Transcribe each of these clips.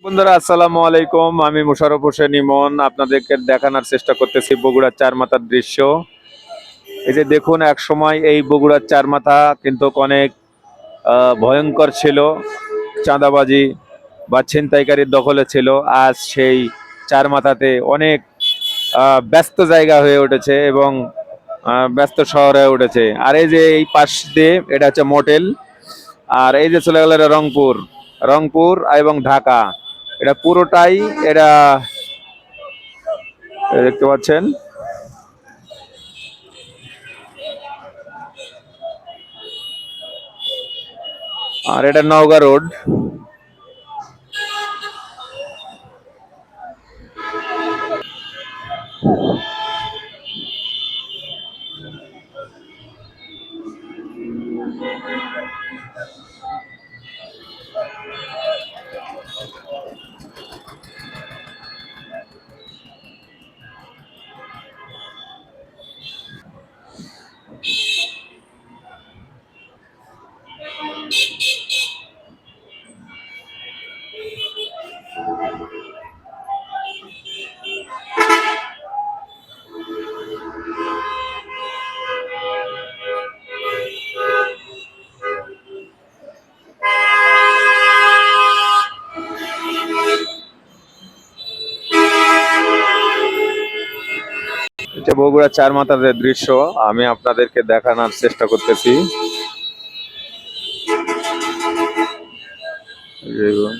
বন্ধুরা আসসালামু আলাইকুম। আমি মোশাররফ হোসেন ইমন আপনাদেরকে দেখানোর চেষ্টা করতেছি বগুড়ার চার মাথার দৃশ্য। এই যে দেখুন, এক সময় এই বগুড়ার চার মাথা কিন্তু অনেক ভয়ঙ্কর ছিল, চাঁদাবাজি বা ছিনতাইকারীর দখলে ছিল। আজ সেই চার মাথাতে অনেক ব্যস্ত জায়গা হয়ে উঠেছে এবং ব্যস্ত শহর হয়ে উঠেছে। আর এই যে এই পাশ দিয়ে এটা হচ্ছে মোটেল, আর এই যে চলে গেল এটা রংপুর, রংপুর এবং ঢাকা। এটা পুরোটাই এটা দেখতে পাচ্ছেন। আর এটা নওগাঁ রোড। এটা বগুড়া চার মাথার যে দৃশ্য আমি আপনাদেরকে দেখানোর চেষ্টা করতেছি। দেখুন,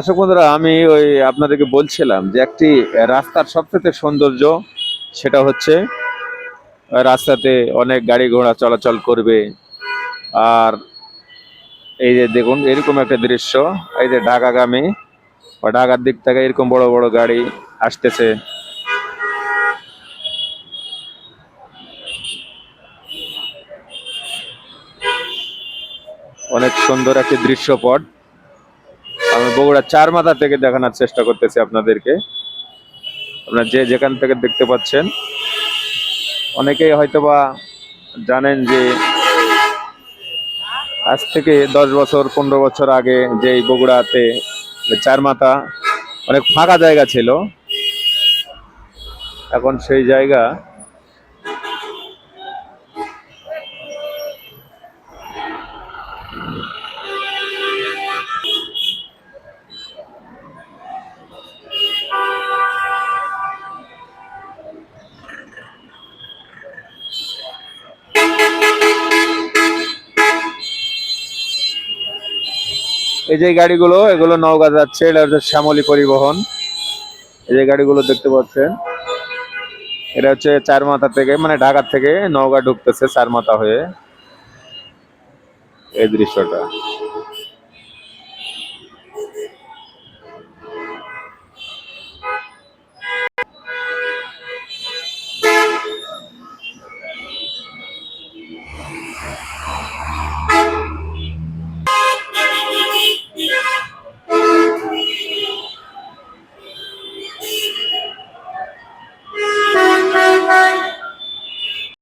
দর্শক বন্ধুরা, আমি ওই আপনাদেরকে বলছিলাম যে একটি রাস্তার সবচেয়ে সৌন্দর্য সেটা হচ্ছে রাস্তাতে অনেক গাড়ি ঘোড়া চলাচল করবে। আর এই যে দেখুন, এরকম একটা দৃশ্য, এই যে ঢাকাগামী বা ঢাকার দিক থেকে এরকম বড় বড় গাড়ি আসতেছে। অনেক সুন্দর একটি দৃশ্যপট আমি বগুড়া চার মাথা থেকে দেখানোর চেষ্টা করতেছি আপনাদেরকে। আপনারা যে যেখান থেকে দেখতে পাচ্ছেন, অনেকেই হয়তোবা জানেন যে আজ থেকে 10 বছর 15 বছর আগে যে এই বগুড়াতে চার মাথা অনেক ফাঁকা জায়গা ছিল, এখন সেই জায়গা এই যে গাড়িগুলো, এগুলো নওগাঁ যাচ্ছে, এটা হচ্ছে শ্যামলী পরিবহন। এই যে গাড়িগুলো দেখতে পাচ্ছেন, এটা হচ্ছে চার মাথা থেকে, মানে ঢাকা থেকে নওগাঁ ঢুকতেছে চার মাথা হয়ে। এই দৃশ্যটা